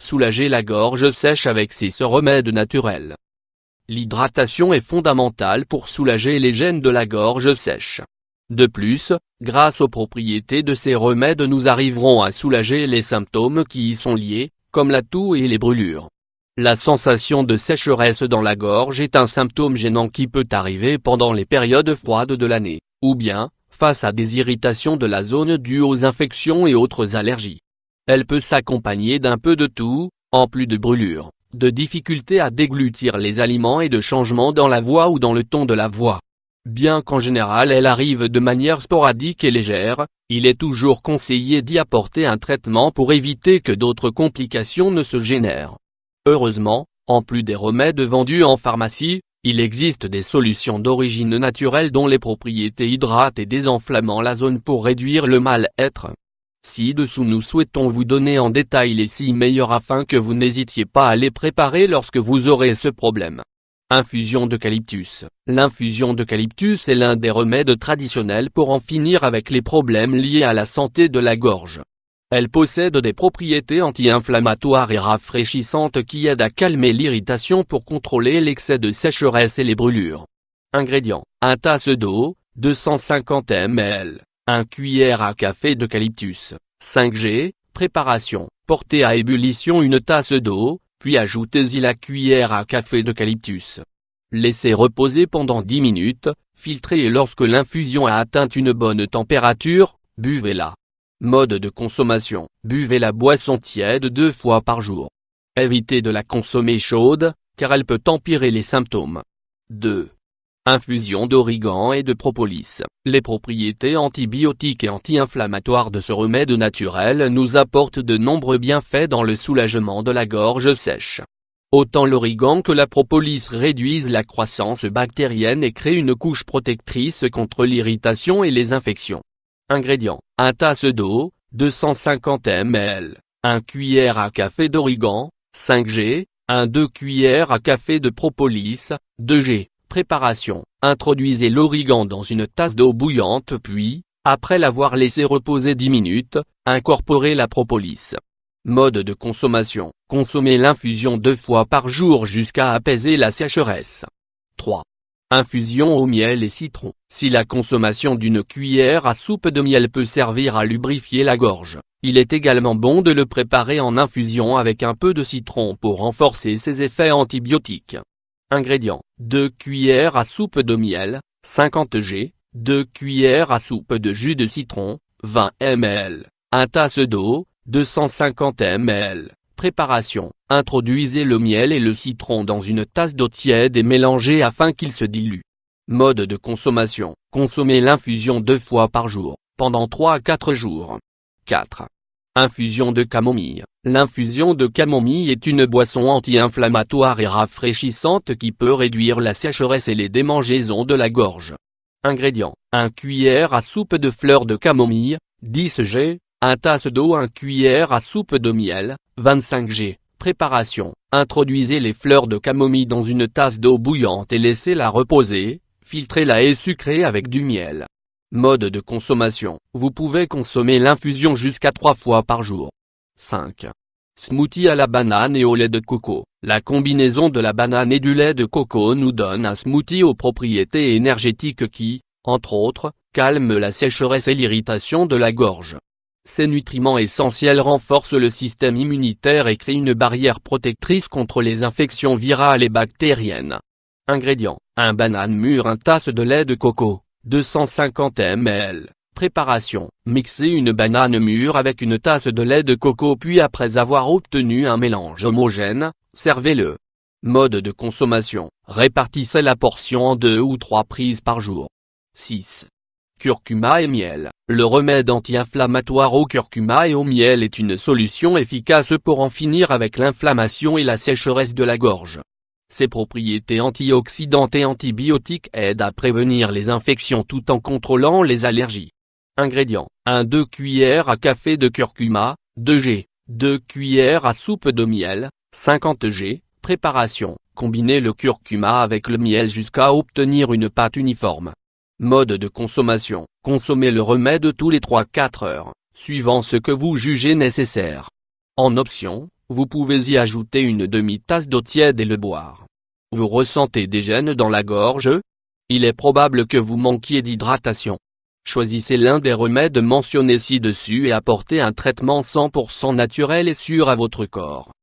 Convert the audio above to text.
soulager la gorge sèche avec ce remède naturel. L'hydratation est fondamentale pour soulager les gènes de la gorge sèche. De plus, grâce aux propriétés de ces remèdes nous arriverons à soulager les symptômes qui y sont liés, comme la toux et les brûlures. La sensation de sécheresse dans la gorge est un symptôme gênant qui peut arriver pendant les périodes froides de l'année, ou bien, face à des irritations de la zone dues aux infections et autres allergies. Elle peut s'accompagner d'un peu de toux, en plus de brûlures, de difficultés à déglutir les aliments et de changements dans la voix ou dans le ton de la voix. Bien qu'en général elle arrive de manière sporadique et légère, il est toujours conseillé d'y apporter un traitement pour éviter que d'autres complications ne se génèrent. Heureusement, en plus des remèdes vendus en pharmacie, il existe des solutions d'origine naturelle dont les propriétés hydratent et désenflammant la zone pour réduire le mal-être. Ci-dessous nous souhaitons vous donner en détail les 6 meilleurs afin que vous n'hésitiez pas à les préparer lorsque vous aurez ce problème. Infusion d'eucalyptus. L'infusion d'eucalyptus est l'un des remèdes traditionnels pour en finir avec les problèmes liés à la santé de la gorge. Elle possède des propriétés anti-inflammatoires et rafraîchissantes qui aident à calmer l'irritation pour contrôler l'excès de sécheresse et les brûlures. Ingrédients. 1 tasse d'eau, 250 ml. 1 cuillère à café d'eucalyptus. 5 g. Préparation. Portez à ébullition une tasse d'eau, puis ajoutez-y la cuillère à café d'eucalyptus. Laissez reposer pendant 10 minutes, filtrez et lorsque l'infusion a atteint une bonne température, buvez-la. Mode de consommation. Buvez la boisson tiède 2 fois par jour. Évitez de la consommer chaude, car elle peut empirer les symptômes. 2. Infusion d'origan et de propolis. Les propriétés antibiotiques et anti-inflammatoires de ce remède naturel nous apportent de nombreux bienfaits dans le soulagement de la gorge sèche. Autant l'origan que la propolis réduisent la croissance bactérienne et créent une couche protectrice contre l'irritation et les infections. Ingrédients. 1 tasse d'eau, 250 ml. 1 cuillère à café d'origan, 5 g. 2 cuillères à café de propolis, 2 g. Préparation. Introduisez l'origan dans une tasse d'eau bouillante puis, après l'avoir laissé reposer 10 minutes, incorporez la propolis. Mode de consommation. Consommez l'infusion 2 fois par jour jusqu'à apaiser la sécheresse. 3. Infusion au miel et citron. Si la consommation d'une cuillère à soupe de miel peut servir à lubrifier la gorge, il est également bon de le préparer en infusion avec un peu de citron pour renforcer ses effets antibiotiques. Ingrédients. 2 cuillères à soupe de miel, 50 g, 2 cuillères à soupe de jus de citron, 20 ml, 1 tasse d'eau, 250 ml. Préparation. Introduisez le miel et le citron dans une tasse d'eau tiède et mélangez afin qu'ils se diluent. Mode de consommation. Consommez l'infusion 2 fois par jour, pendant 3 à 4 jours. 4. Infusion de camomille. L'infusion de camomille est une boisson anti-inflammatoire et rafraîchissante qui peut réduire la sécheresse et les démangeaisons de la gorge. Ingrédients. 1 cuillère à soupe de fleurs de camomille, 10 g, 1 tasse d'eau, 1 cuillère à soupe de miel, 25 g. Préparation. Introduisez les fleurs de camomille dans une tasse d'eau bouillante et laissez-la reposer, filtrez-la et sucrez avec du miel. Mode de consommation. Vous pouvez consommer l'infusion jusqu'à 3 fois par jour. 5. Smoothie à la banane et au lait de coco. La combinaison de la banane et du lait de coco nous donne un smoothie aux propriétés énergétiques qui, entre autres, calme la sécheresse et l'irritation de la gorge. Ces nutriments essentiels renforcent le système immunitaire et créent une barrière protectrice contre les infections virales et bactériennes. Ingrédients. 1 banane mûre, 1 tasse de lait de coco, 250 ml. Préparation. Mixez une banane mûre avec une tasse de lait de coco puis après avoir obtenu un mélange homogène, servez-le. Mode de consommation. Répartissez la portion en 2 ou 3 prises par jour. 6. Curcuma et miel. Le remède anti-inflammatoire au curcuma et au miel est une solution efficace pour en finir avec l'inflammation et la sécheresse de la gorge. Ses propriétés antioxydantes et antibiotiques aident à prévenir les infections tout en contrôlant les allergies. Ingrédients. 2 cuillères à café de curcuma, 2 g. 2 cuillères à soupe de miel, 50 g. Préparation. Combinez le curcuma avec le miel jusqu'à obtenir une pâte uniforme. Mode de consommation. Consommez le remède tous les 3-4 heures, suivant ce que vous jugez nécessaire. En option, Vous pouvez y ajouter une demi-tasse d'eau tiède et le boire. Vous ressentez des gènes dans la gorge? Il est probable que vous manquiez d'hydratation. Choisissez l'un des remèdes mentionnés ci-dessus et apportez un traitement 100% naturel et sûr à votre corps.